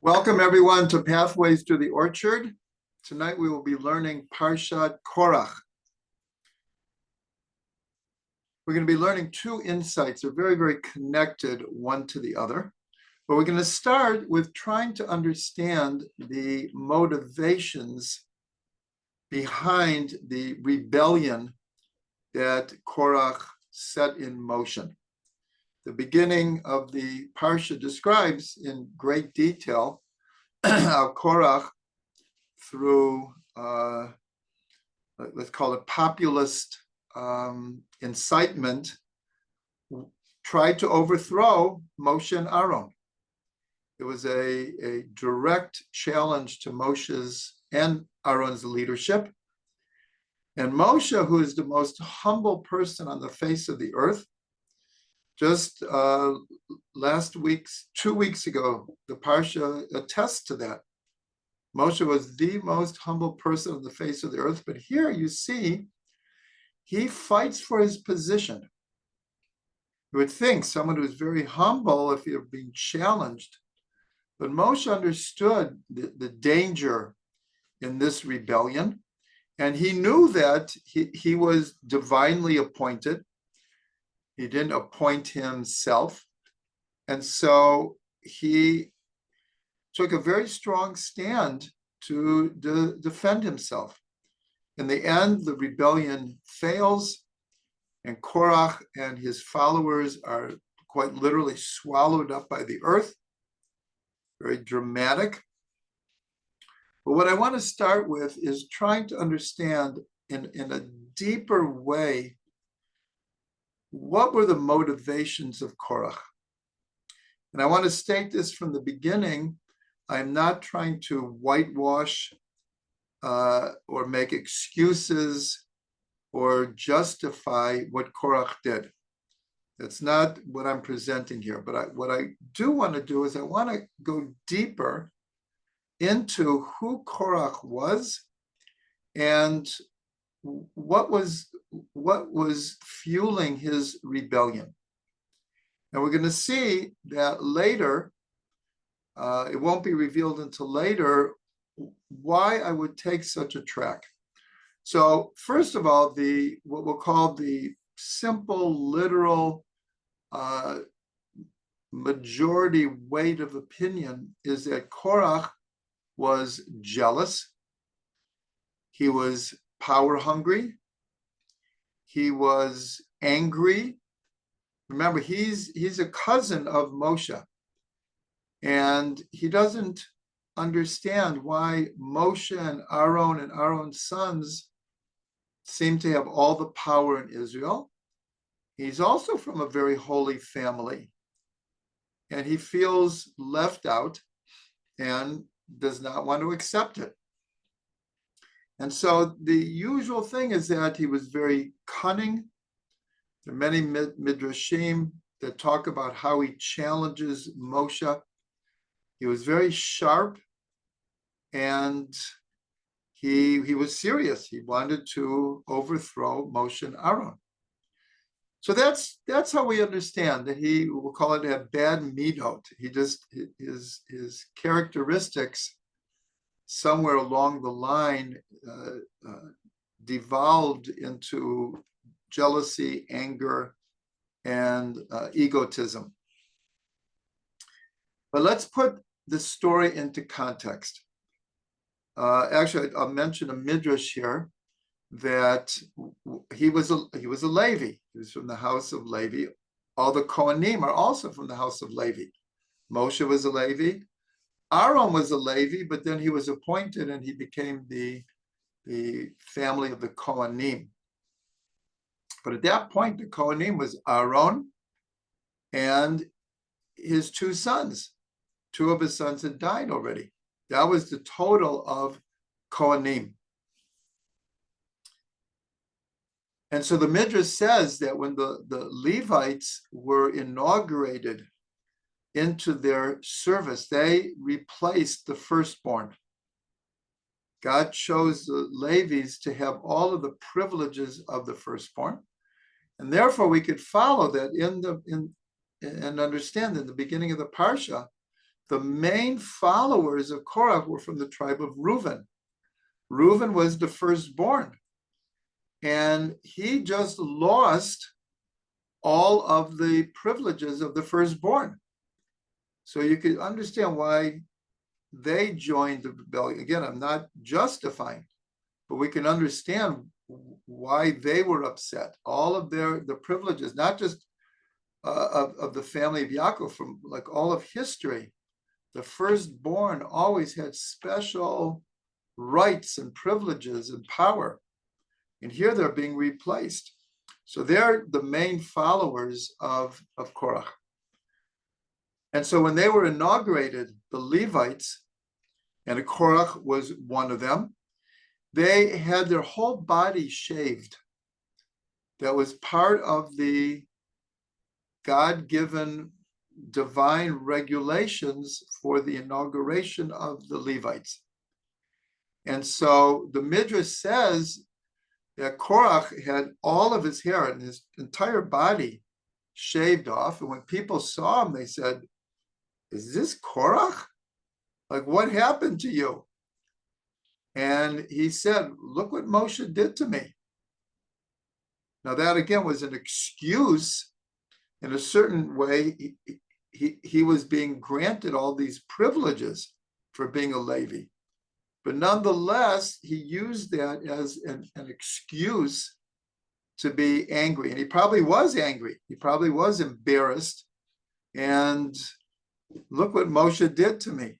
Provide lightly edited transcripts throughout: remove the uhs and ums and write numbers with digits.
Welcome everyone to Pathways to the Orchard. Tonight we will be learning Parshat Korach. We're going to be learning two insights. They're very, very connected one to the other. But we're going to start with trying to understand the motivations behind the rebellion that Korach set in motion. The beginning of the Parsha describes in great detail how Korach, through, let's call it populist incitement, tried to overthrow Moshe and Aaron. It was a direct challenge to Moshe's and Aaron's leadership. And Moshe, who is the most humble person on the face of the earth, just 2 weeks ago, the Parsha attests to that. Moshe was the most humble person on the face of the earth, but here you see he fights for his position. You would think someone who's very humble if you're being challenged, but Moshe understood the danger in this rebellion, and he knew that he was divinely appointed. He didn't appoint himself. And so he took a very strong stand to defend himself. In the end, the rebellion fails, and Korach and his followers are quite literally swallowed up by the earth. Very dramatic. But what I want to start with is trying to understand in a deeper way, what were the motivations of Korach? And I want to state this from the beginning. I'm not trying to whitewash or make excuses or justify what Korach did. That's not what I'm presenting here. But what I do want to do is I want to go deeper into who Korach was and what was fueling his rebellion. And we're going to see that later, it won't be revealed until later, why I would take such a track. So first of all, what we'll call the simple, literal majority weight of opinion is that Korach was jealous. He was power hungry. He was angry. Remember, he's a cousin of Moshe. And he doesn't understand why Moshe and Aaron's sons seem to have all the power in Israel. He's also from a very holy family. And he feels left out and does not want to accept it. And so the usual thing is that he was very cunning. There are many midrashim that talk about how he challenges Moshe. He was very sharp, and he was serious. He wanted to overthrow Moshe and Aaron. So that's how we understand that we'll call it a bad midot. He just his characteristics somewhere along the line devolved into jealousy, anger, and egotism. But let's put the story into context. Actually, I'll mention a midrash here that he was a Levi. He was from the house of Levi. All the Kohanim are also from the house of Levi. Moshe was a Levi. Aaron was a Levi, but then he was appointed and he became the family of the Kohanim. But at that point, the Kohanim was Aaron and his two sons. Two of his sons had died already. That was the total of Kohanim. And so the Midrash says that when the Levites were inaugurated into their service, they replaced the firstborn. God chose the Levites to have all of the privileges of the firstborn. And therefore we could follow that and understand in the beginning of the Parsha the main followers of Korach were from the tribe of Reuben. Reuben was the firstborn, and he just lost all of the privileges of the firstborn. So you could understand why they joined the rebellion. Again, I'm not justifying, but we can understand why they were upset. All of the privileges, not just of the family of Yaakov, from like all of history, the firstborn always had special rights and privileges and power. And here they're being replaced. So they're the main followers of Korach. And so when they were inaugurated, the Levites, and Korach was one of them, they had their whole body shaved. That was part of the God-given divine regulations for the inauguration of the Levites. And so the Midrash says that Korach had all of his hair and his entire body shaved off. And when people saw him, they said, "Is this Korach? Like, what happened to you?" And he said, "Look what Moshe did to me." Now that again was an excuse. In a certain way, he was being granted all these privileges for being a Levi. But nonetheless, he used that as an excuse to be angry. And he probably was angry. He probably was embarrassed. And look what Moshe did to me.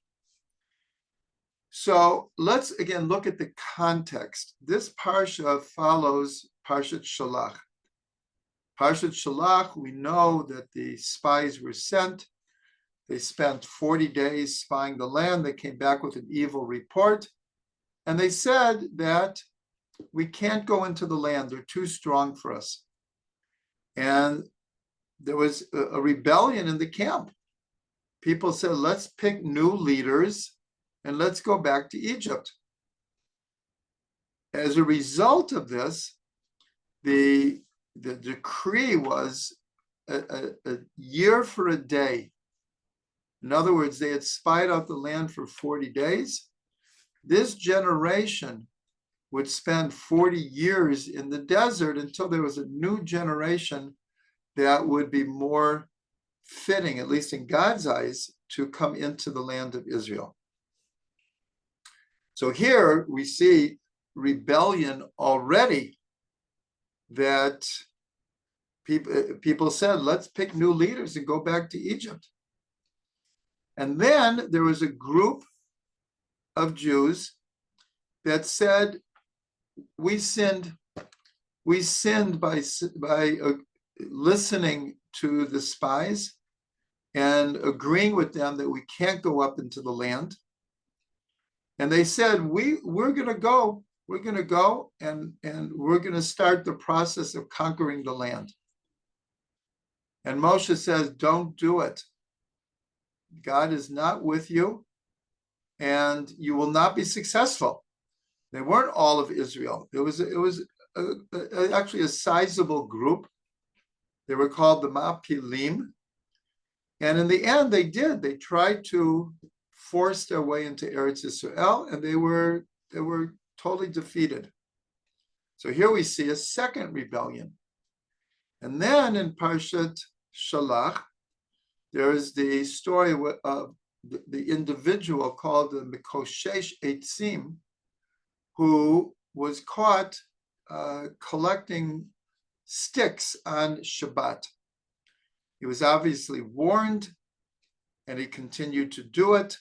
So let's again look at the context. This parsha follows Parshat Shalach. Parshat Shalach, we know that the spies were sent. They spent 40 days spying the land. They came back with an evil report. And they said that we can't go into the land. They're too strong for us. And there was a rebellion in the camp. People said, let's pick new leaders and let's go back to Egypt. As a result of this, the decree was a year for a day. In other words, they had spied out the land for 40 days. This generation would spend 40 years in the desert until there was a new generation that would be more fitting, at least in God's eyes, to come into the land of Israel. So here we see rebellion already, that people said, let's pick new leaders and go back to Egypt. And then there was a group of Jews that said, we sinned by listening to the spies and agreeing with them that we can't go up into the land. And they said, we're going to go and we're going to start the process of conquering the land. And Moshe says, don't do it. God is not with you, and you will not be successful. They weren't all of Israel. It was actually a sizable group. They were called the Mapilim. And in the end, they did. They tried to force their way into Eretz Yisrael, and they were totally defeated. So here we see a second rebellion. And then in Parshat Shalach, there is the story of the individual called the Mikoshesh Eitzim, who was caught collecting sticks on Shabbat. He was obviously warned, and he continued to do it.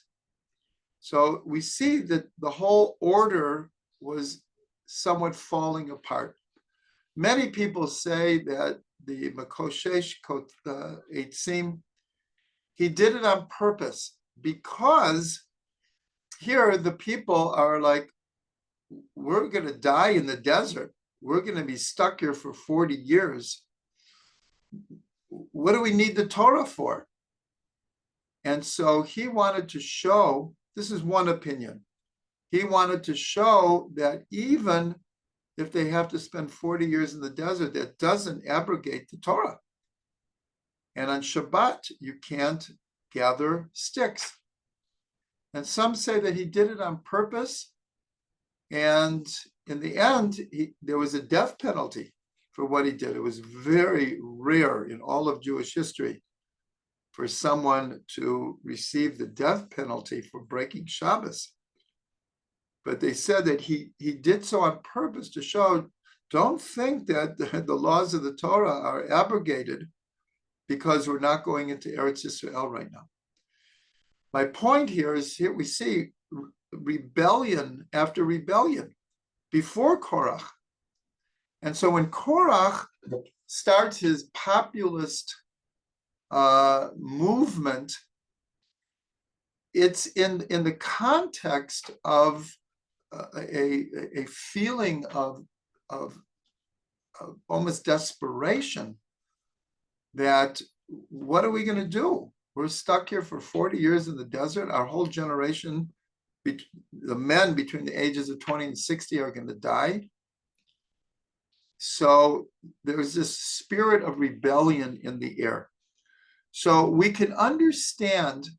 So we see that the whole order was somewhat falling apart. Many people say that the Mikoshesh Eitzim, he did it on purpose, because here the people are like, we're going to die in the desert. We're going to be stuck here for 40 years. What do we need the Torah for? And so he wanted to show, this is one opinion, he wanted to show that even if they have to spend 40 years in the desert, that doesn't abrogate the Torah. And on Shabbat, you can't gather sticks. And some say that he did it on purpose. And in the end, there was a death penalty for what he did. It was very rare in all of Jewish history for someone to receive the death penalty for breaking Shabbos. But they said that he did so on purpose to show, don't think that the laws of the Torah are abrogated because we're not going into Eretz Yisrael right now. My point here is, here we see rebellion after rebellion before Korach. And so when Korach starts his populist movement, it's in the context of a feeling of almost desperation that what are we going to do? We're stuck here for 40 years in the desert. Our whole generation, the men between the ages of 20 and 60 are going to die. So there's this spirit of rebellion in the air. So we can understand,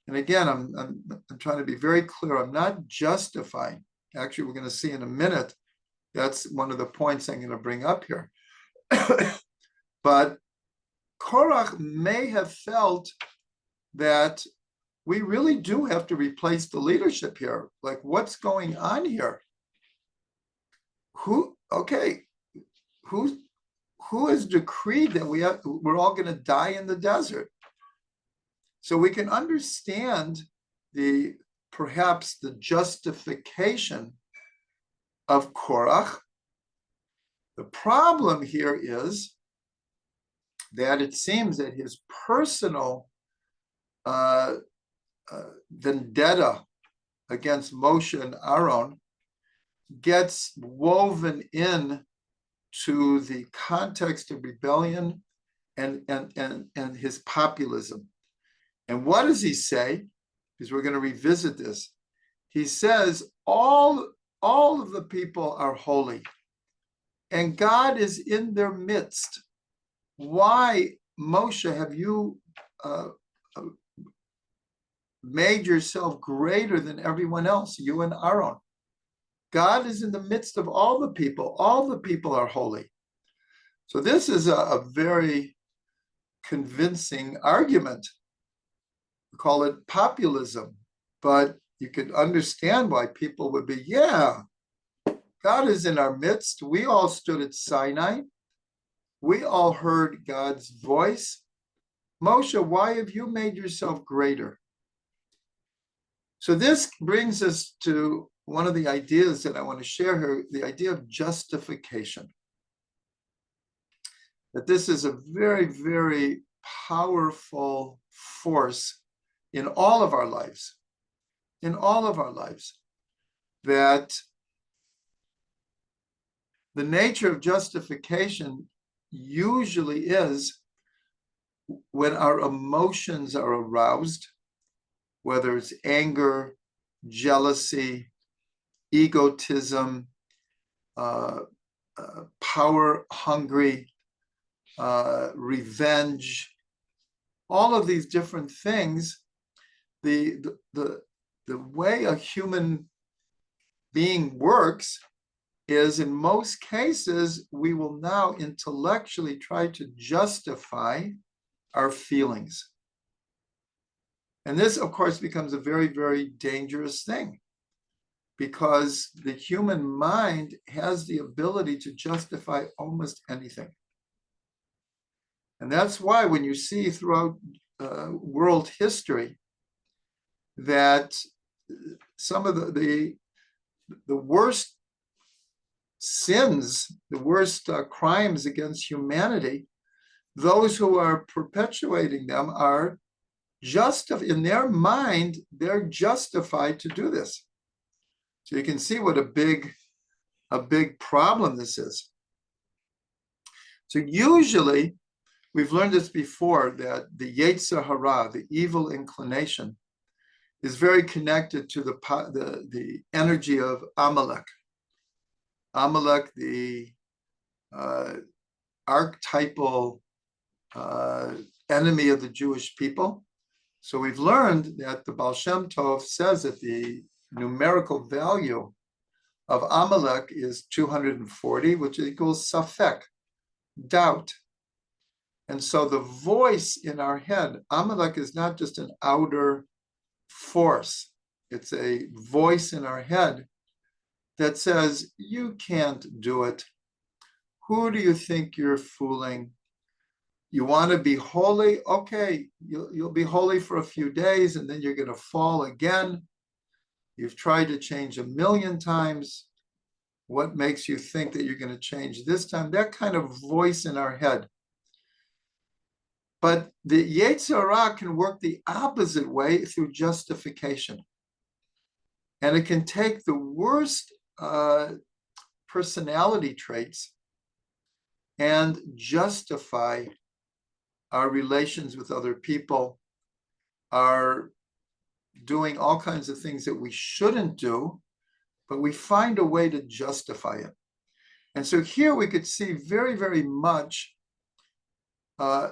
and again, I'm trying to be very clear, I'm not justifying. Actually, we're going to see in a minute, that's one of the points I'm going to bring up here. But Korach may have felt that we really do have to replace the leadership here. Like, what's going on here? Who has decreed that we're all going to die in the desert? So we can understand perhaps the justification of Korach. The problem here is that it seems that his personal vendetta against Moshe and Aaron gets woven in to the context of rebellion and his populism. And what does he say? Because we're going to revisit this. He says all of the people are holy, and God is in their midst. Why, Moshe, have you made yourself greater than everyone else, you and Aaron? God is in the midst of all the people. All the people are holy. So this is a very convincing argument. We call it populism, but you could understand why people would be, yeah, God is in our midst. We all stood at Sinai. We all heard God's voice. Moshe, why have you made yourself greater? So this brings us to one of the ideas that I want to share here, the idea of justification. That this is a very, very powerful force in all of our lives, that the nature of justification usually is when our emotions are aroused, whether it's anger, jealousy, egotism, power hungry, revenge, all of these different things. The way a human being works is, in most cases, we will now intellectually try to justify our feelings. And this, of course, becomes a very, very dangerous thing, because the human mind has the ability to justify almost anything. And that's why when you see throughout world history that some of the worst sins, the worst crimes against humanity, those who are perpetuating them are in their mind, they're justified to do this. So you can see what a big problem this is. So usually, we've learned this before, that the Yetzer Hara, the evil inclination, is very connected to the energy of Amalek. Amalek, the archetypal enemy of the Jewish people. So we've learned that the Baal Shem Tov says that the numerical value of Amalek is 240, which equals Safek, doubt. And so the voice in our head, Amalek is not just an outer force. It's a voice in our head that says, you can't do it. Who do you think you're fooling? You want to be holy? Okay, you'll be holy for a few days and then you're going to fall again. You've tried to change 1,000,000 times. What makes you think that you're going to change this time? That kind of voice in our head. But the Yetzer Hara can work the opposite way through justification. And it can take the worst personality traits and justify our relations with other people, our doing all kinds of things that we shouldn't do, but we find a way to justify it. And so here we could see very, very much a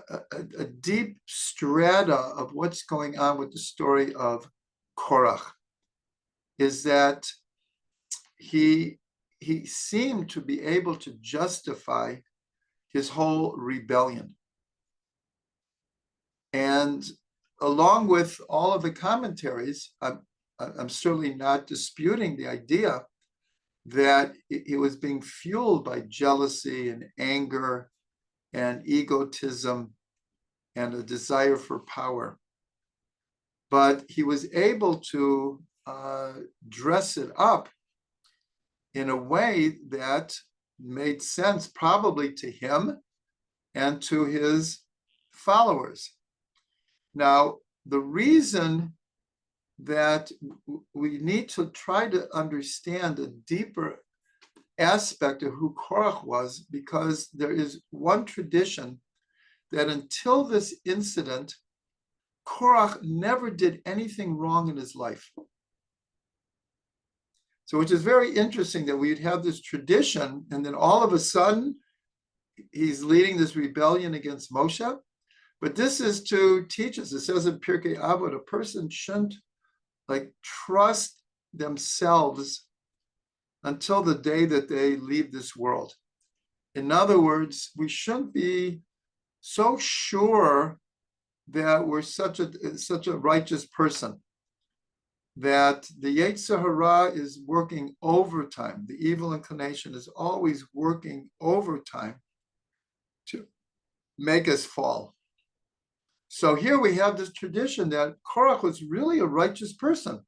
deep strata of what's going on with the story of Korach, is that he seemed to be able to justify his whole rebellion. And along with all of the commentaries, I'm certainly not disputing the idea that it was being fueled by jealousy and anger and egotism and a desire for power. But he was able to dress it up in a way that made sense probably to him and to his followers. Now, the reason that we need to try to understand a deeper aspect of who Korach was, because there is one tradition that until this incident, Korach never did anything wrong in his life. So which is very interesting that we'd have this tradition, and then all of a sudden, he's leading this rebellion against Moshe. But this is to teach us. It says in Pirkei Avot, a person shouldn't trust themselves until the day that they leave this world. In other words, we shouldn't be so sure that we're such a righteous person, that the Yetzer Hara is working overtime. The evil inclination is always working overtime to make us fall. So here we have this tradition that Korach was really a righteous person.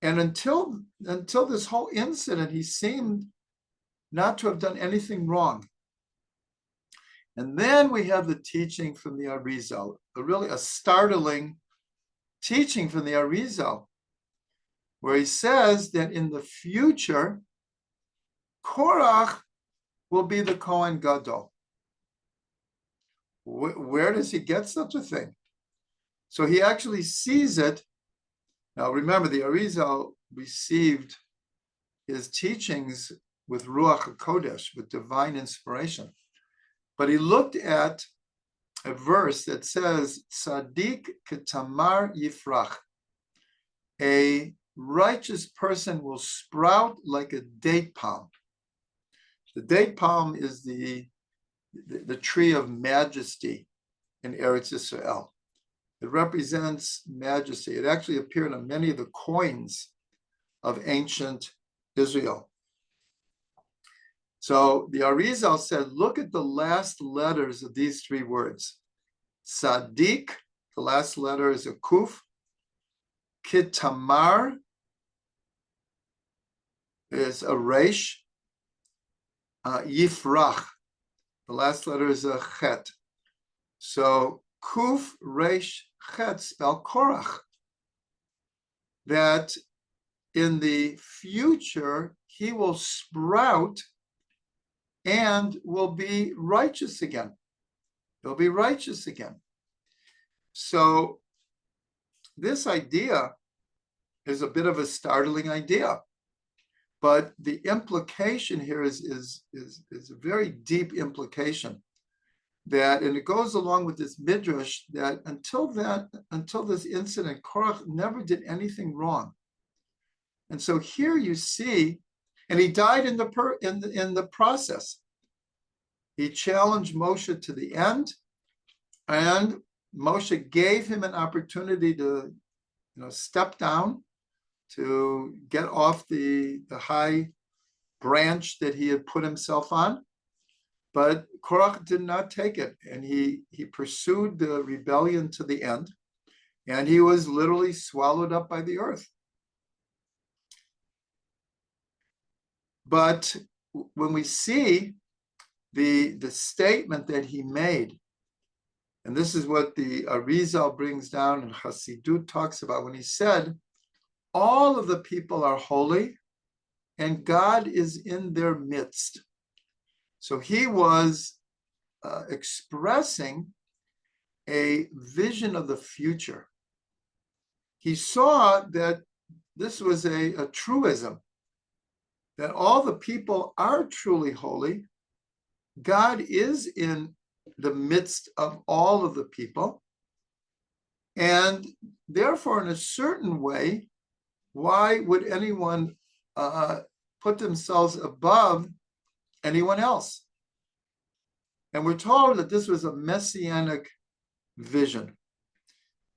And until this whole incident, he seemed not to have done anything wrong. And then we have the teaching from the Arizal, really a startling teaching from the Arizal, where he says that in the future, Korach will be the Kohen Gadol. Where does he get such a thing? So he actually sees it. Now remember, the Arizal received his teachings with Ruach HaKodesh, with divine inspiration. But he looked at a verse that says, Tzaddik ketamar yifrach. A righteous person will sprout like a date palm. The date palm is the tree of majesty in Eretz Yisrael. It represents majesty. It actually appeared on many of the coins of ancient Israel. So the Arizal said, look at the last letters of these three words. Tzaddik, the last letter is a kuf. Kitamar is a resh. Yifrach, the last letter is a chet. So kuf, resh, chet spell Korach. That in the future, he will sprout and will be righteous again. He'll be righteous again. So this idea is a bit of a startling idea, but the implication here is a very deep implication, that, and it goes along with this midrash, that until this incident, Korach never did anything wrong. And so here you see, and he died in the process. He challenged Moshe to the end, and Moshe gave him an opportunity to, step down, to get off the high branch that he had put himself on. But Korach did not take it, and he pursued the rebellion to the end, and he was literally swallowed up by the earth. But when we see the statement that he made, and this is what the Arizal brings down and Hasidut talks about, when he said, all of the people are holy and God is in their midst. So he was expressing a vision of the future. He saw that this was a truism, that all the people are truly holy. God is in the midst of all of the people. And therefore, in a certain way, why would anyone put themselves above anyone else? And we're told that this was a messianic vision.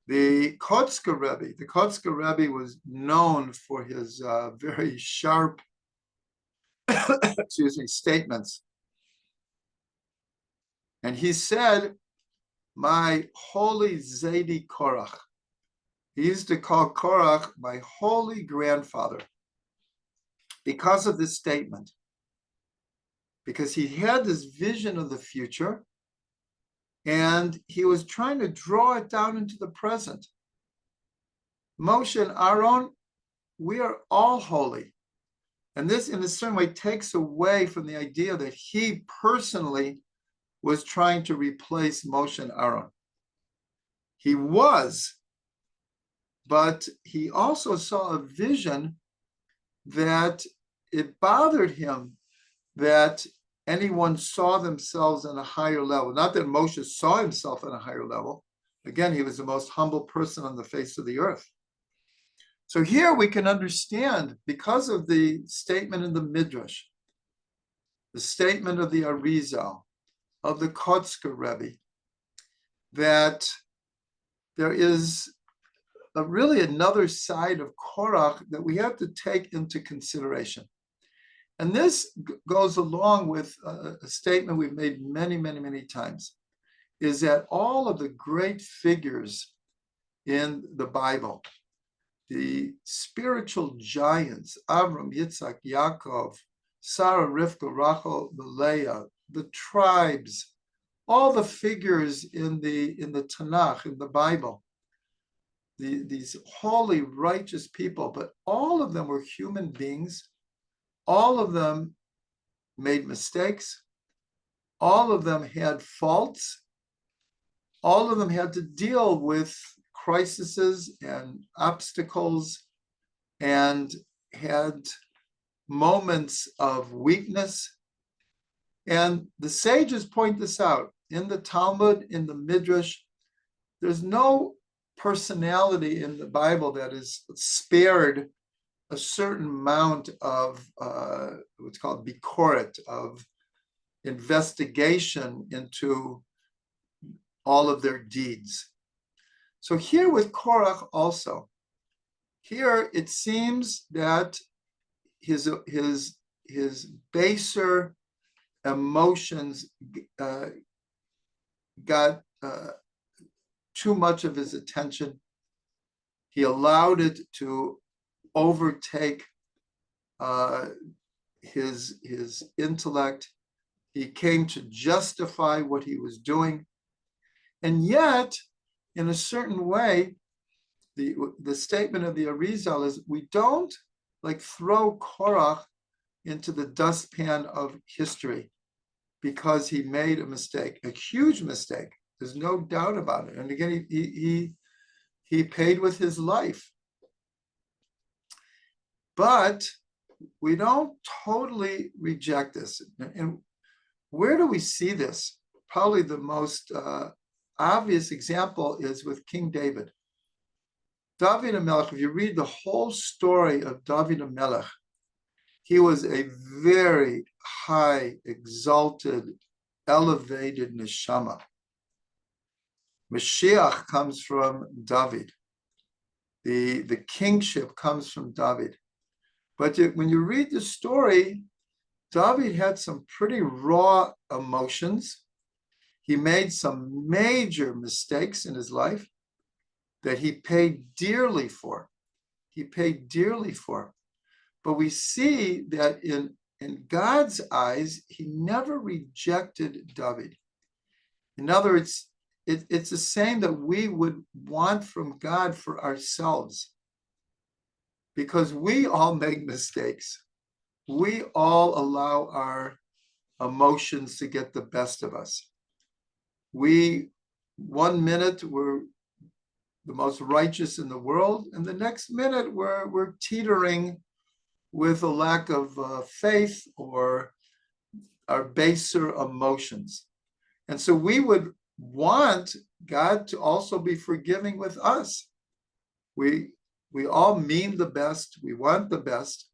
The Kotzker Rebbe was known for his very sharp statements. And he said, my holy Zedi Korach. He used to call Korach my holy grandfather because of this statement. Because he had this vision of the future, and he was trying to draw it down into the present. Moshe and Aaron, we are all holy. And this, in a certain way, takes away from the idea that he personally was trying to replace Moshe and Aaron. He was, but he also saw a vision that it bothered him that anyone saw themselves on a higher level. Not that Moshe saw himself on a higher level. Again, he was the most humble person on the face of the earth. So here we can understand, because of the statement in the Midrash, the statement of the Arizal, of the Kotzker Rebbe, that there is really another side of Korach that we have to take into consideration. And this goes along with a statement we've made many, many, many times, is that all of the great figures in the Bible, the spiritual giants, Avram, Yitzhak, Yaakov, Sarah, Rivka, Rachel, Leah, the tribes, all the figures in the Tanakh, in the Bible, these holy, righteous people, but all of them were human beings. All of them made mistakes. All of them had faults. All of them had to deal with crises and obstacles and had moments of weakness. And the sages point this out. In the Talmud, in the Midrash, there's no personality in the Bible that is spared a certain amount of what's called bikoret, of investigation into all of their deeds. So here with Korach also, here it seems that his baser emotions got too much of his attention. He allowed it to overtake his intellect. He came to justify what he was doing. And yet, in a certain way, the statement of the Arizal is, we don't throw Korach into the dustpan of history because he made a mistake, a huge mistake. There's no doubt about it. And again, he paid with his life. But we don't totally reject this. And where do we see this? probably the most obvious example is with King David. David HaMelech, if you read the whole story of David HaMelech, he was a very high, exalted, elevated neshama. Mashiach comes from David. The kingship comes from David. But when you read the story, David had some pretty raw emotions. He made some major mistakes in his life that he paid dearly for. He paid dearly for. But we see that in God's eyes, he never rejected David. In other words, it's the same that we would want from God for ourselves. Because we all make mistakes. We all allow our emotions to get the best of us. One minute we're the most righteous in the world, and the next minute we're teetering with a lack of faith or our baser emotions. And so we would want God to also be forgiving with us. We all mean the best, we want the best,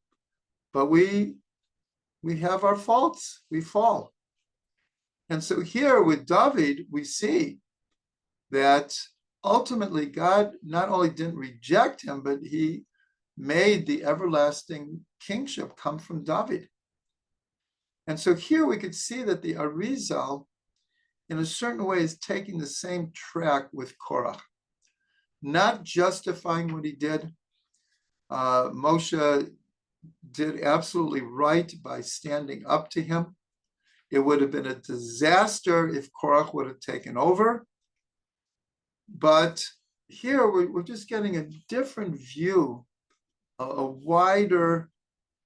but we have our faults, we fall. And so here with David, we see that ultimately God not only didn't reject him, but he made the everlasting kingship come from David. And so here we could see that the Arizal, in a certain way, is taking the same track with Korach, not justifying what he did. Moshe did absolutely right by standing up to him. It would have been a disaster if Korach would have taken over. But here we're just getting a different view, a wider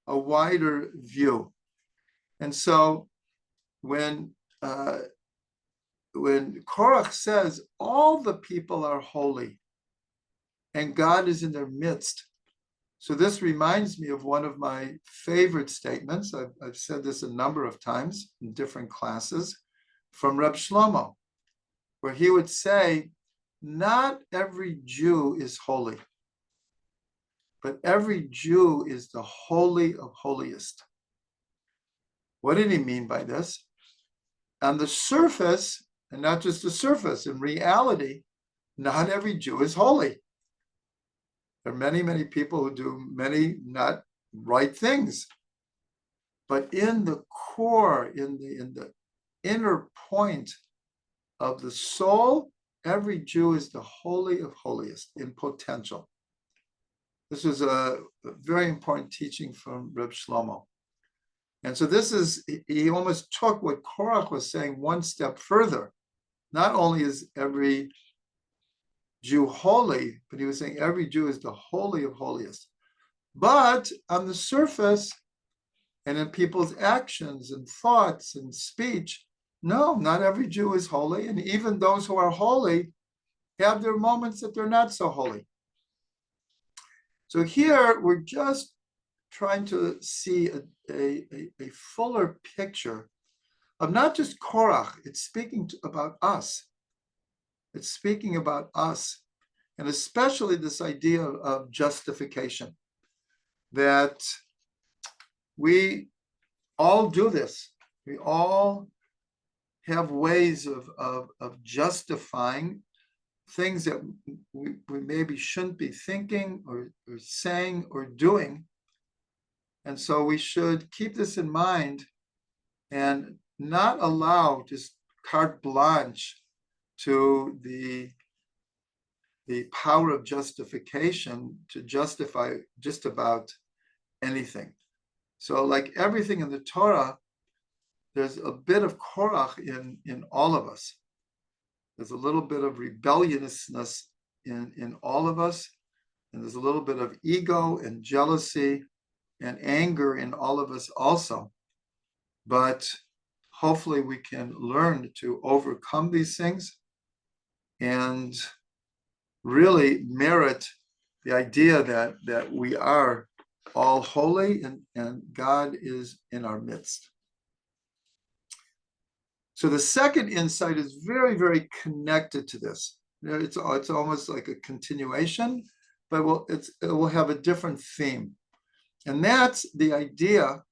view. And so when Korach says all the people are holy and God is in their midst, so this reminds me of one of my favorite statements. I've said this a number of times in different classes from Reb Shlomo, where he would say, not every Jew is holy, but every Jew is the holy of holiest. What did he mean by this? On the surface, and not just the surface, in reality, not every Jew is holy. There are many, many people who do many not right things. But in the core, in the inner point of the soul, every Jew is the holy of holiest in potential. This was a very important teaching from Reb Shlomo. And so he almost took what Korach was saying one step further. Not only is every Jew holy, but he was saying every Jew is the holy of holiest. But on the surface and in people's actions and thoughts and speech, no, not every Jew is holy. And even those who are holy have their moments that they're not so holy. So here we're just trying to see a fuller picture of not just Korach, it's speaking about us. It's speaking about us, and especially this idea of justification, that we all do this. We all have ways of justifying things that we maybe shouldn't be thinking or saying or doing. And so we should keep this in mind and not allow just carte blanche to the power of justification to justify just about anything. So like everything in the Torah, there's a bit of Korach in all of us. There's a little bit of rebelliousness in all of us, and there's a little bit of ego and jealousy and anger in all of us also. But hopefully we can learn to overcome these things and really merit the idea that we are all holy and God is in our midst. So the second insight is very, very connected to this. It's almost like a continuation, but it will have a different theme. And that's the idea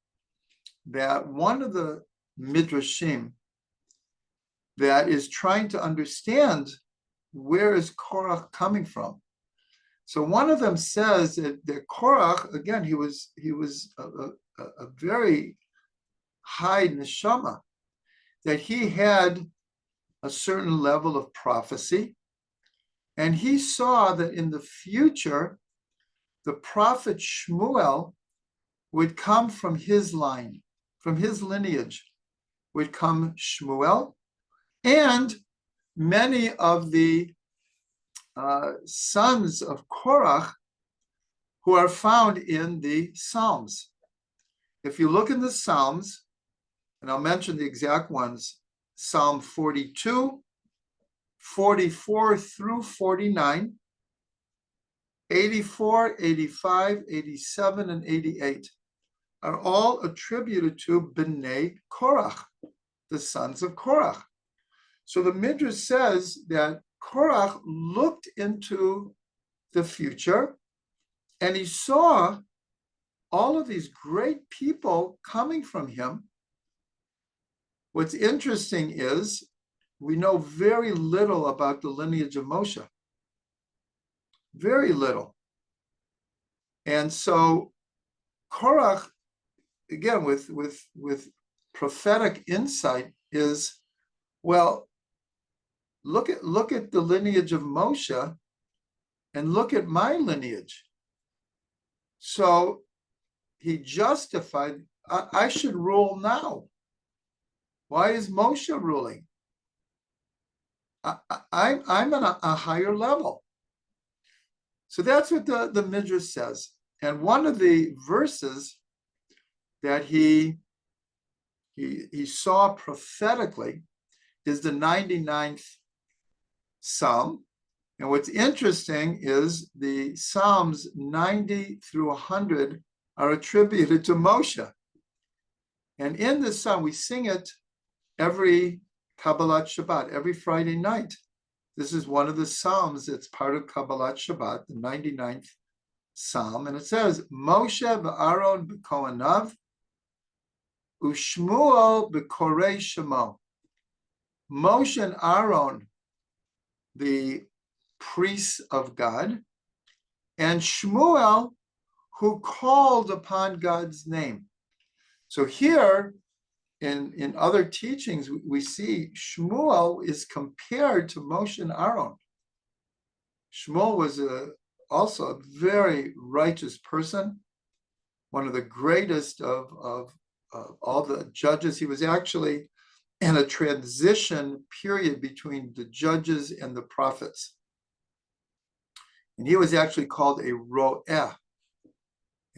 that one of the midrashim that is trying to understand where is Korach coming from. So one of them says that Korach, again, he was a very high neshama, that he had a certain level of prophecy, and he saw that in the future, the prophet Shmuel would come from his line, from his lineage would come Shmuel, and many of the sons of Korach who are found in the Psalms. If you look in the Psalms, and I'll mention the exact ones, Psalm 42, 44 through 49, 84, 85, 87, and 88 are all attributed to Bnei Korach, the sons of Korach. So the Midrash says that Korach looked into the future and he saw all of these great people coming from him. What's interesting is we know very little about the lineage of Moshe. Very little. And so Korach, again, with prophetic insight, is, well, look at the lineage of Moshe and look at my lineage. So he justified, I should rule now. Why is Moshe ruling? I'm on a higher level. So that's what the Midrash says. And one of the verses that he saw prophetically is the 99th Psalm. And what's interesting is the Psalms 90 through 100 are attributed to Moshe. And in this psalm, we sing it every Kabbalat Shabbat, every Friday night. This is one of the Psalms that's part of Kabbalat Shabbat, the 99th Psalm. And it says, Moshe v'Aaron b'kohanav, u'Shmuel b'korei shemo. Moshe and Aaron, the priests of God, and Shmuel, who called upon God's name. So here, in other teachings, we see Shmuel is compared to Moshe and Aaron. Shmuel was also a very righteous person, one of the greatest of all the judges. He was actually in a transition period between the judges and the prophets. And he was actually called a ro'eh,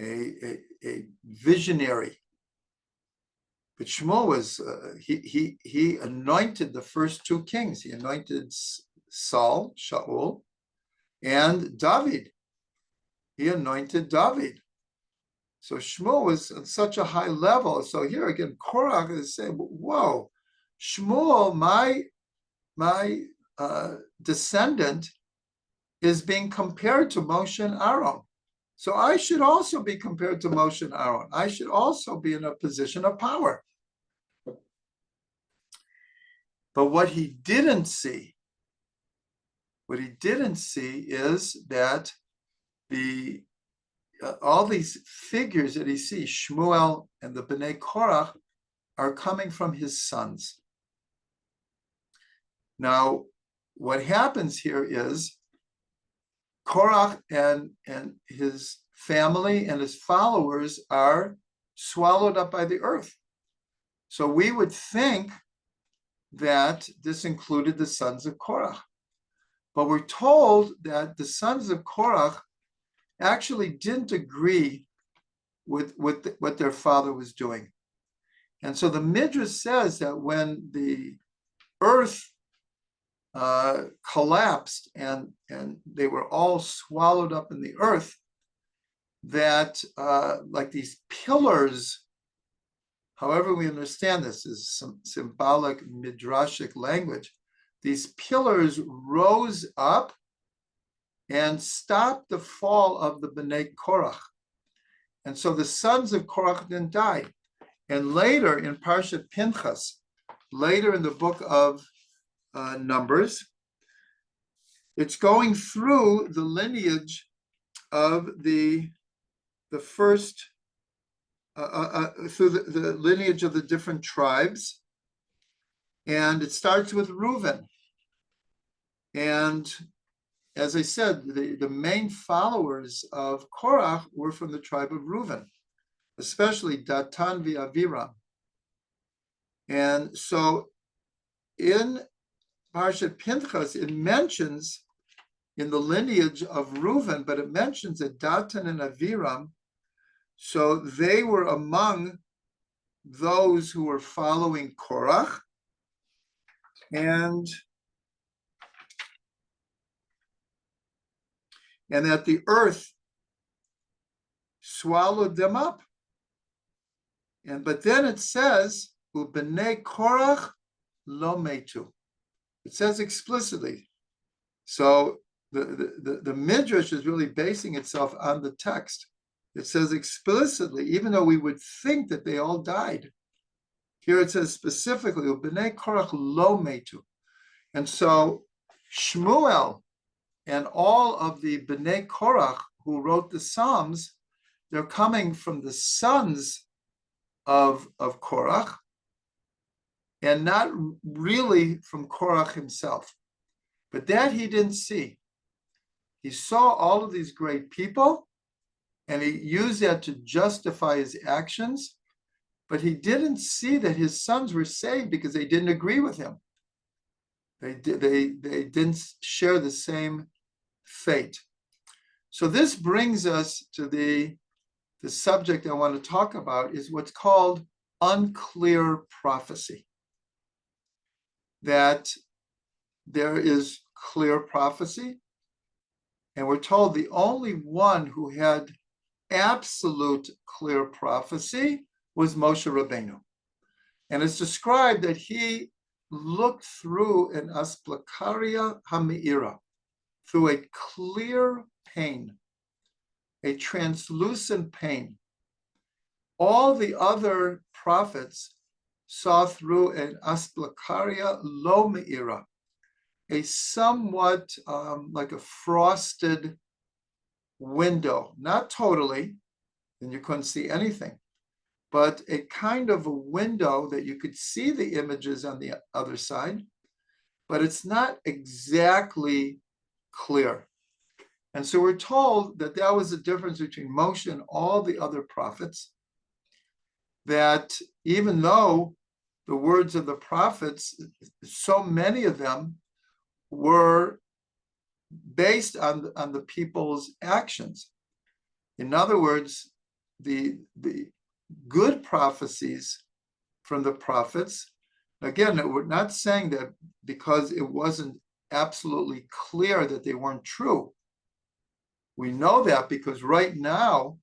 a visionary. But Shmuel was, he anointed the first two kings. He anointed Saul, Shaul, and David. He anointed David. So Shmuel was at such a high level. So here again, Korach is saying, whoa, Shmuel, my descendant, is being compared to Moshe and Aaron. So I should also be compared to Moshe and Aaron. I should also be in a position of power. But what he didn't see is that all these figures that he sees, Shmuel and the Bnei Korach, are coming from his sons. Now, what happens here is Korach and his family and his followers are swallowed up by the earth. So we would think that this included the sons of Korach. But we're told that the sons of Korach actually didn't agree with what their father was doing. And so the Midrash says that when the earth collapsed and they were all swallowed up in the earth, that like these pillars However we understand this is some symbolic midrashic language. These pillars rose up and stopped the fall of the Bnei Korach. And so the sons of Korach didn't die. And later in Parshat Pinchas, later in the book of Numbers, it's going through the lineage of the first, through the lineage of the different tribes. And it starts with Reuven. And as I said, the main followers of Korach were from the tribe of Reuven, especially Datan v'Aviram. And so in Parshat Pinchas, it mentions in the lineage of Reuven, but it mentions that Datan and Aviram, so they were among those who were following Korach, and that the earth swallowed them up. But then it says, "U'bnei Korach lo metu." It says explicitly. So the Midrash is really basing itself on the text. It says explicitly, even though we would think that they all died. Here it says specifically, "U'bnei Korach lo metu." And so Shmuel and all of the Bnei Korach who wrote the Psalms, they're coming from the sons of Korach, and not really from Korach himself. But that he didn't see. He saw all of these great people, and he used that to justify his actions, but he didn't see that his sons were saved because they didn't agree with him. They didn't share the same fate. So this brings us to the subject I want to talk about, is what's called unclear prophecy. That there is clear prophecy, and we're told the only one who had absolute clear prophecy was Moshe Rabbeinu. And it's described that he looked through an asplakaria ha'meira, through a clear pane, a translucent pane. All the other prophets saw through an asplakaria lo meira, a somewhat like a frosted window, not totally, and you couldn't see anything, but a kind of a window that you could see the images on the other side, but it's not exactly clear. And so we're told that that was the difference between Moshe and all the other prophets, that even though the words of the prophets, so many of them were based on the people's actions. In other words, the good prophecies from the prophets, again, we're not saying that because it wasn't absolutely clear that they weren't true. We know that because right now,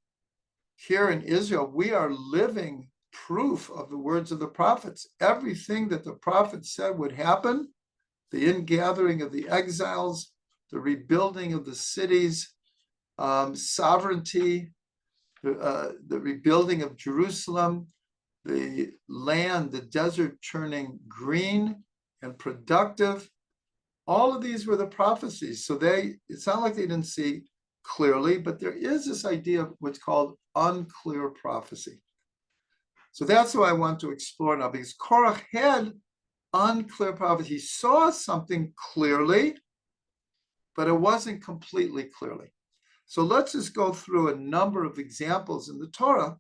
here in Israel, we are living proof of the words of the prophets. Everything that the prophets said would happen, the ingathering of the exiles, the rebuilding of the cities, sovereignty, the rebuilding of Jerusalem, the land, the desert turning green and productive. All of these were the prophecies. So it's not like they didn't see clearly, but there is this idea of what's called unclear prophecy. So that's what I want to explore now, because Korach had unclear prophecy. He saw something clearly, but it wasn't completely clearly. So let's just go through a number of examples in the Torah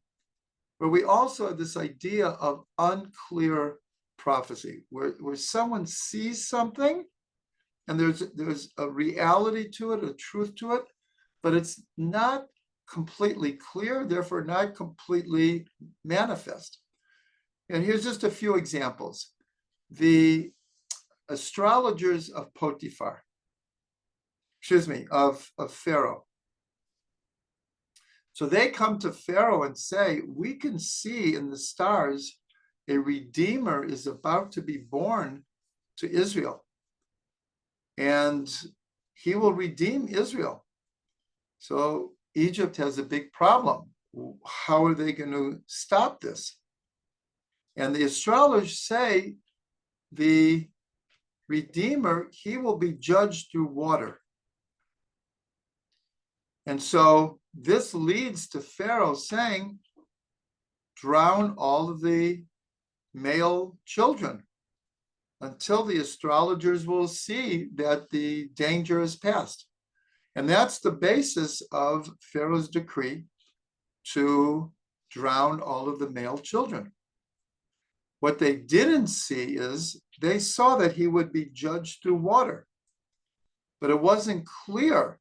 where we also have this idea of unclear prophecy, where someone sees something and there's a reality to it, a truth to it, but it's not completely clear, therefore not completely manifest. And here's just a few examples. The astrologers of Pharaoh. So they come to Pharaoh and say, we can see in the stars a redeemer is about to be born to Israel, and he will redeem Israel. So Egypt has a big problem. How are they going to stop this? And the astrologers say the redeemer, he will be judged through water. And so this leads to Pharaoh saying, drown all of the male children until the astrologers will see that the danger is past. And that's the basis of Pharaoh's decree to drown all of the male children. What they didn't see is they saw that he would be judged through water, but it wasn't clear.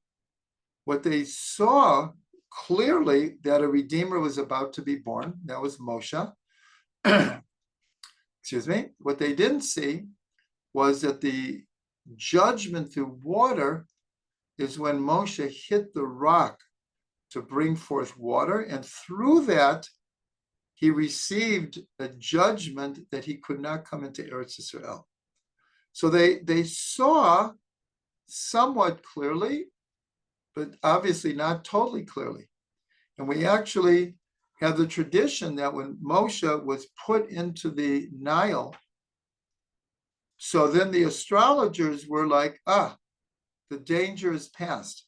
What they saw clearly that a redeemer was about to be born. That was Moshe. Excuse me. What they didn't see was that the judgment through water is when Moshe hit the rock to bring forth water, and through that he received a judgment that he could not come into Eretz Yisrael. So they saw somewhat clearly, but obviously not totally clearly. And we actually have the tradition that when Moshe was put into the Nile, so then the astrologers were like, the danger is past.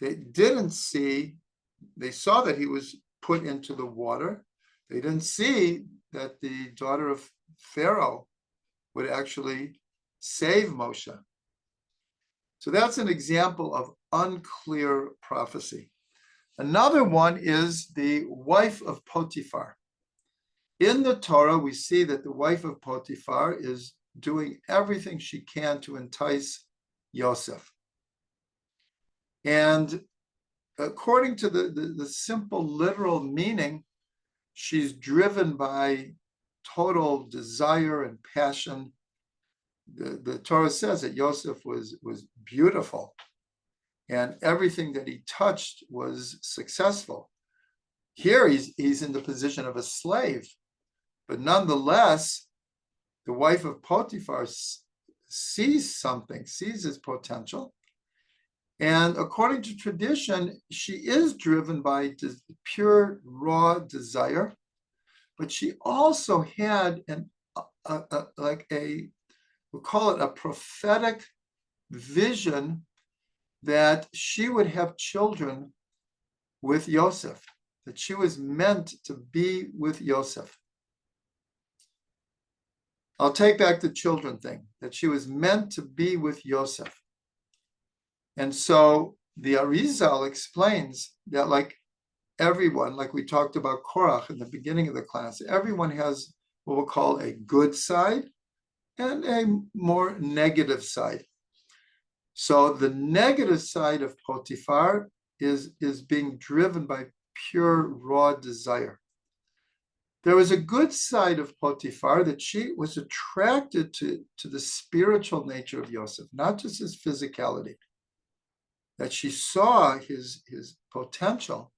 They didn't see, they saw that he was put into the water. They didn't see that the daughter of Pharaoh would actually save Moshe. So that's an example of unclear prophecy. Another one is the wife of Potiphar. In the Torah, we see that the wife of Potiphar is doing everything she can to entice Yosef. And according to the simple literal meaning, she's driven by total desire and passion. The Torah says that Yosef was beautiful, and everything that he touched was successful. Here he's in the position of a slave, but nonetheless, the wife of Potiphar sees something, sees his potential. And according to tradition, she is driven by pure, raw desire, but she also had we'll call it a prophetic vision that she would have children with Yosef, that she was meant to be with Yosef. I'll take back the children thing, that she was meant to be with Yosef. And so the Arizal explains that like everyone, like we talked about Korach in the beginning of the class, everyone has what we'll call a good side and a more negative side. So the negative side of Potiphar is being driven by pure raw desire. There was a good side of Potiphar, that she was attracted to the spiritual nature of Yosef, not just his physicality, that she saw his potential,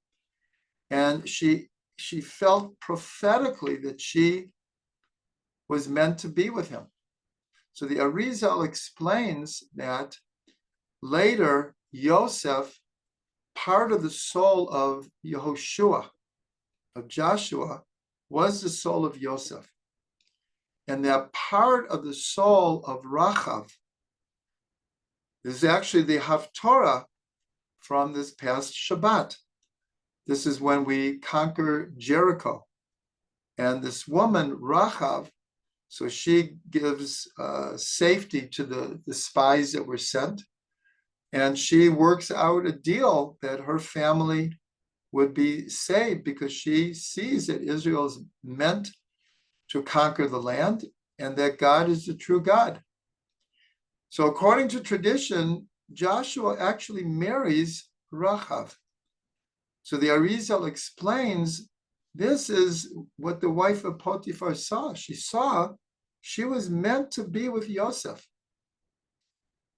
and she felt prophetically that she was meant to be with him. So the Arizal explains that later Yosef, part of the soul of Yehoshua, of Joshua, was the soul of Yosef. And that part of the soul of Rachav is actually the Haftorah from this past Shabbat. This is when we conquer Jericho. And this woman, Rachav, so she gives safety to the spies that were sent. And she works out a deal that her family would be saved, because she sees that Israel is meant to conquer the land and that God is the true God. So according to tradition, Joshua actually marries Rachav. So the Arizal explains this is what the wife of Potiphar saw. She saw she was meant to be with Yosef.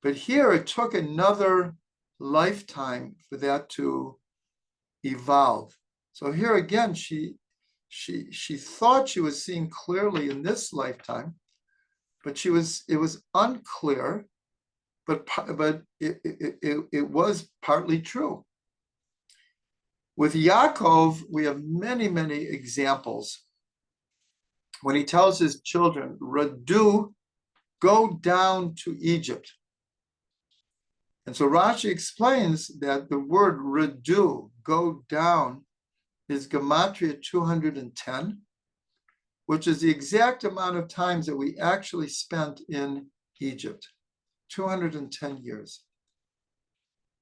But here it took another lifetime for that to evolve. So here again, she she thought she was seeing clearly in this lifetime, but it was unclear, but it was partly true. With Yaakov, we have many, many examples. When he tells his children, Radu, go down to Egypt. And so Rashi explains that the word Radu, go down, is Gematria 210, which is the exact amount of times that we actually spent in Egypt, 210 years.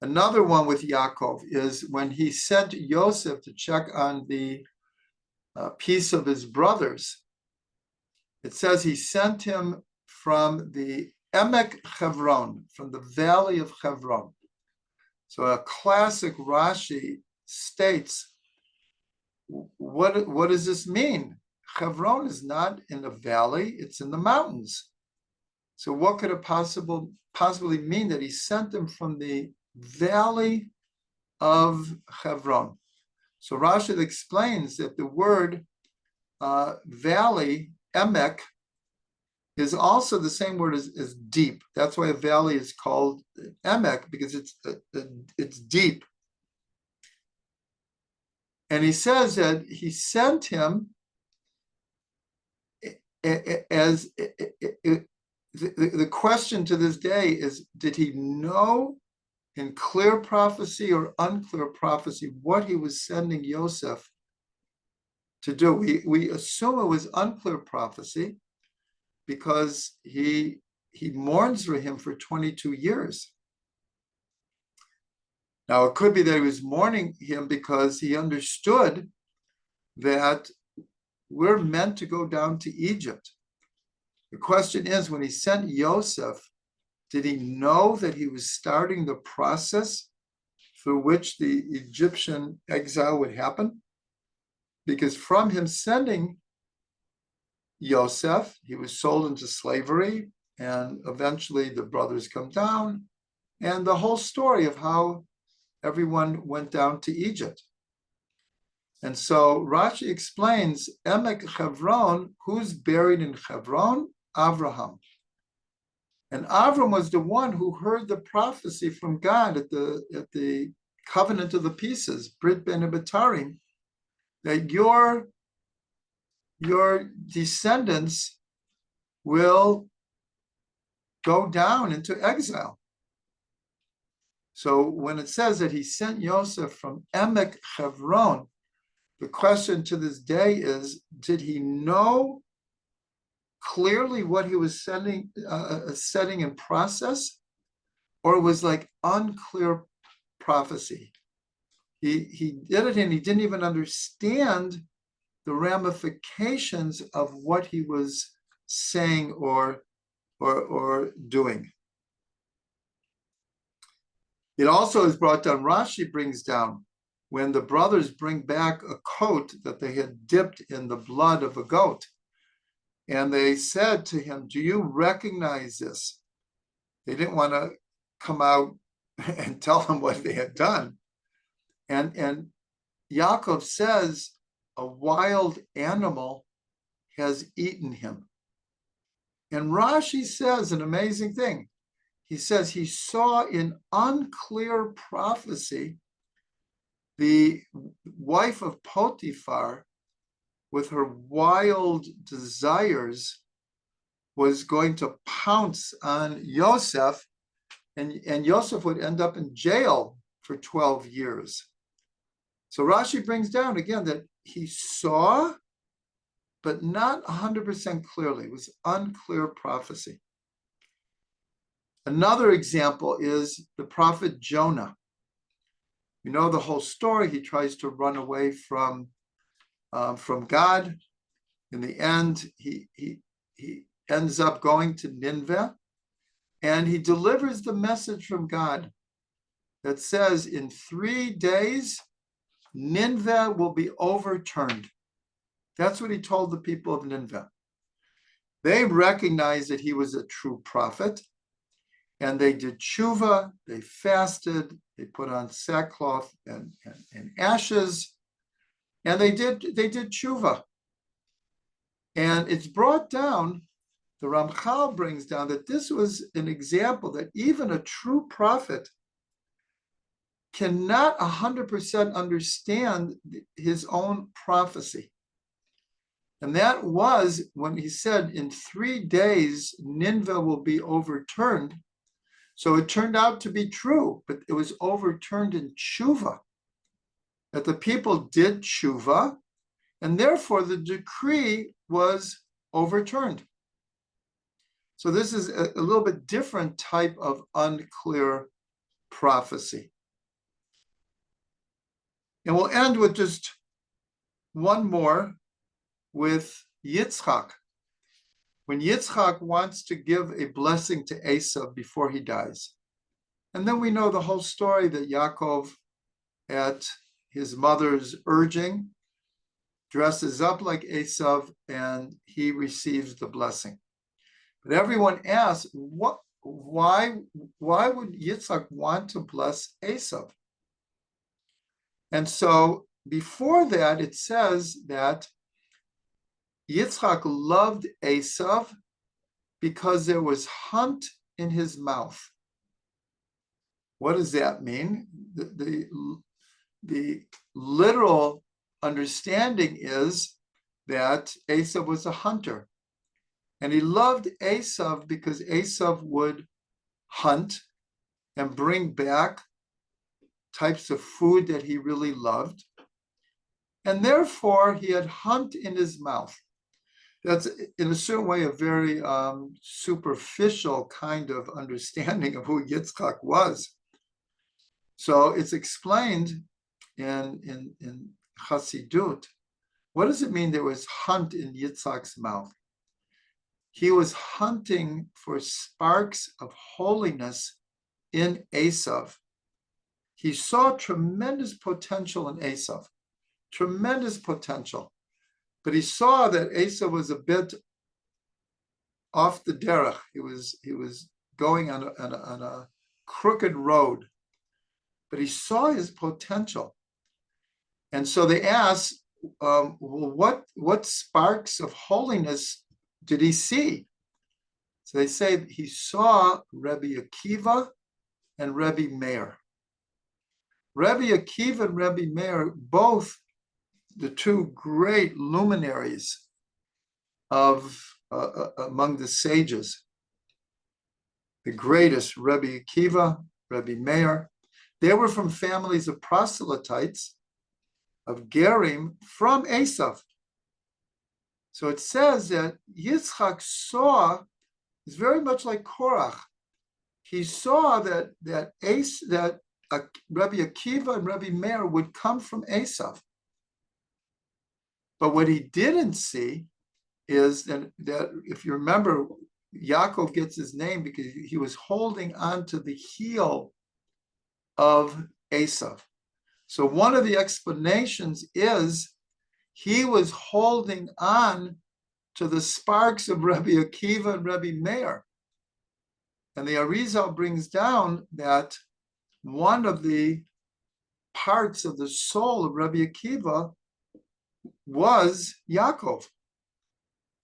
Another one with Yaakov is when he sent Yosef to check on the piece of his brothers. It says he sent him from the Emek Chevron, from the valley of Chevron. So a classic Rashi states, what does this mean? Chevron is not in the valley, it's in the mountains. So what could it possibly mean that he sent them from the valley of Chevron? So Rashi explains that the word valley, emek, is also the same word as deep. That's why a valley is called emek, because it's deep. And he says that he sent him as the question to this day is, did he know in clear prophecy or unclear prophecy what he was sending Yosef to do? We assume it was unclear prophecy because he mourns for him for 22 years. Now, it could be that he was mourning him because he understood that we're meant to go down to Egypt. The question is, when he sent Yosef, did he know that he was starting the process through which the Egyptian exile would happen? Because from him sending Yosef, he was sold into slavery, and eventually the brothers come down, and the whole story of how everyone went down to Egypt. And so Rashi explains, Emek Chevron, who's buried in Chevron? Avraham. And Avram was the one who heard the prophecy from God at the covenant of the pieces, Brit Ben Abitarim, that your descendants will go down into exile. So when it says that he sent Yosef from Emek Chevron, the question to this day is, did he know clearly what he was setting in process, or it was like unclear prophecy? He did it and he didn't even understand the ramifications of what he was saying or doing. It also is brought down, Rashi brings down, when the brothers bring back a coat that they had dipped in the blood of a goat. And they said to him, do you recognize this? They didn't want to come out and tell him what they had done. And Yaakov says, a wild animal has eaten him. And Rashi says an amazing thing. He says he saw in unclear prophecy the wife of Potiphar, with her wild desires, was going to pounce on Yosef, and Yosef would end up in jail for 12 years. So Rashi brings down again that he saw, but not 100% clearly. It was unclear prophecy. Another example is the prophet Jonah. You know the whole story. He tries to run away from God. In the end, he ends up going to Nineveh, and he delivers the message from God that says, in 3 days, Nineveh will be overturned. That's what he told the people of Nineveh. They recognized that he was a true prophet, and they did tshuva, they fasted, they put on sackcloth and ashes, And they did tshuva. And it's brought down, the Ramchal brings down that this was an example that even a true prophet cannot 100% understand his own prophecy. And that was when he said, in 3 days, Nineveh will be overturned. So it turned out to be true, but it was overturned in tshuva, that the people did tshuva, and therefore the decree was overturned. So this is a little bit different type of unclear prophecy. And we'll end with just one more with Yitzchak. When Yitzchak wants to give a blessing to Esav before he dies. And then we know the whole story that Yaakov, at his mother's urging, dresses up like Esav and he receives the blessing. But everyone asks, why would Yitzchak want to bless Esav? And so before that, it says that Yitzchak loved Esav because there was hunt in his mouth. What does that mean? The literal understanding is that Esav was a hunter. And he loved Esav because Esav would hunt and bring back types of food that he really loved. And therefore, he had hunt in his mouth. That's, in a certain way, a very superficial kind of understanding of who Yitzchak was. So it's explained in Chassidut. What does it mean there was hunt in Yitzchak's mouth? He was hunting for sparks of holiness in Esav. He saw tremendous potential in Esav, tremendous potential. But he saw that Esav was a bit off the derech. He was going on a crooked road. But he saw his potential. And so they asked, well, what sparks of holiness did he see? So they say he saw Rabbi Akiva and Rabbi Meir. Rabbi Akiva and Rabbi Meir, both the two great luminaries of among the sages. The greatest, Rabbi Akiva, Rabbi Meir, they were from families of proselytes, of Gerim, from Esav. So it says that Yitzchak saw, it's very much like Korach. He saw that Rabbi Akiva and Rabbi Meir would come from Esav. But what he didn't see is that if you remember, Yaakov gets his name because he was holding on to the heel of Esav. So one of the explanations is he was holding on to the sparks of Rabbi Akiva and Rabbi Meir. And the Arizal brings down that one of the parts of the soul of Rabbi Akiva was Yaakov.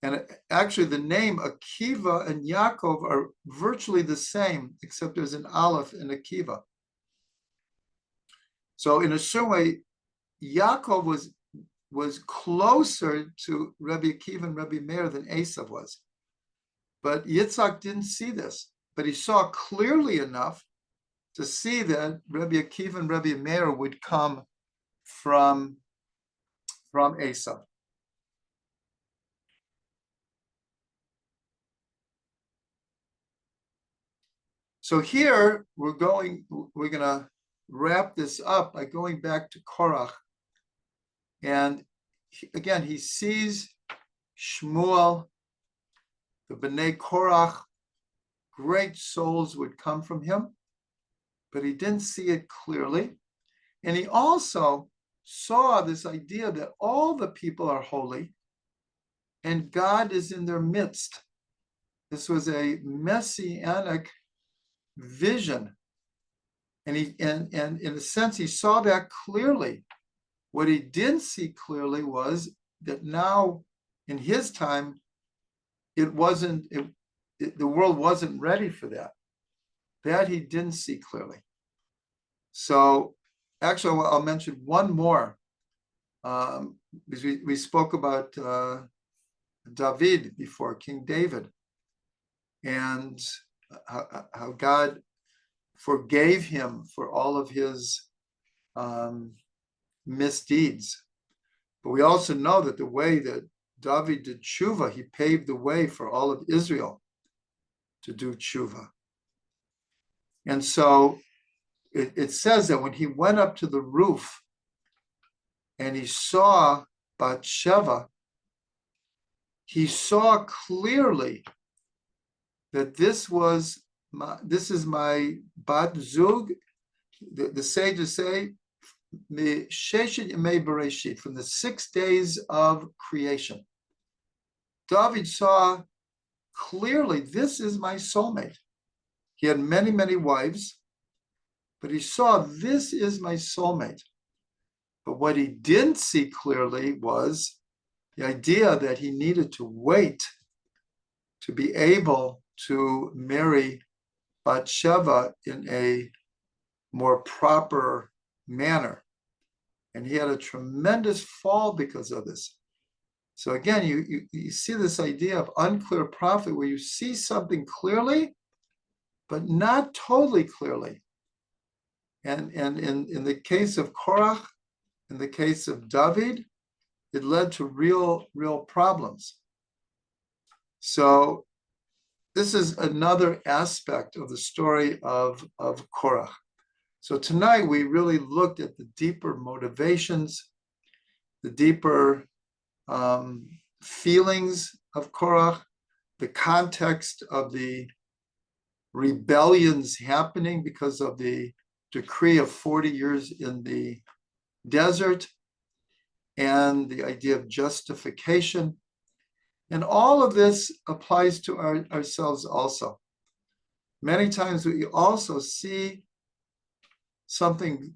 And actually the name Akiva and Yaakov are virtually the same, except there's an aleph in Akiva. So in a certain way, Yaakov was closer to Rabbi Akiva and Rabbi Meir than Esav was. But Yitzchak didn't see this, but he saw clearly enough to see that Rabbi Akiva and Rabbi Meir would come from Esav. So here we're going to wrap this up by going back to Korach. And again, he sees Shmuel, the Bnei Korach, great souls would come from him, but he didn't see it clearly. And he also saw this idea that all the people are holy and God is in their midst. This was a messianic vision. And in a sense, he saw that clearly. What he didn't see clearly was that now, in his time, the world wasn't ready for that. That he didn't see clearly. So actually, I'll mention one more. Because we spoke about David before, King David, and how God forgave him for all of his misdeeds. But we also know that the way that David did tshuva, he paved the way for all of Israel to do tshuva. And so it says that when he went up to the roof and he saw Bathsheba, he saw clearly that this is my bat zug. The sages say, from the 6 days of creation. David saw clearly, this is my soulmate. He had many, many wives, but he saw this is my soulmate. But what he didn't see clearly was the idea that he needed to wait to be able to marry Bathsheba in a more proper manner. And he had a tremendous fall because of this. So again, you see this idea of unclear prophet where you see something clearly, but not totally clearly. And in the case of Korach, in the case of David, it led to real problems. So this is another aspect of the story of Korach. So tonight we really looked at the deeper motivations, the deeper feelings of Korach, the context of the rebellions happening because of the decree of 40 years in the desert, and the idea of justification. And all of this applies to ourselves also. Many times we also see something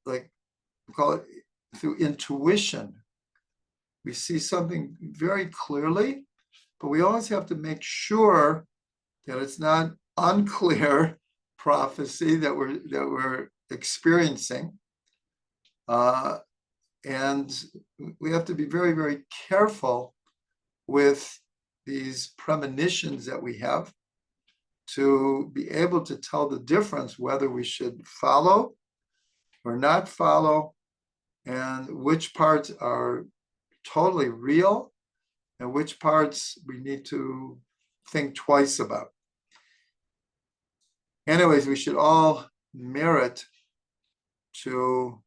like, we call it through intuition. We see something very clearly, but we always have to make sure that it's not unclear prophecy that we're experiencing. And we have to be very, very careful with these premonitions that we have to be able to tell the difference whether we should follow or not follow, and which parts are totally real and which parts we need to think twice about. Anyways, we should all merit to,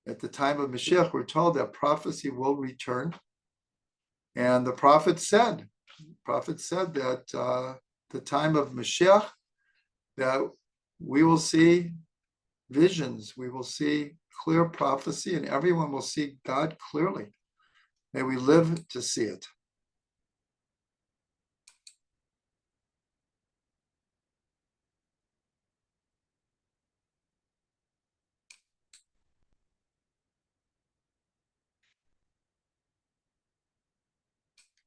at the time of Mashiach, we're told that prophecy will return. And the prophet said that the time of Mashiach, that we will see visions, we will see clear prophecy, and everyone will see God clearly. May we live to see it.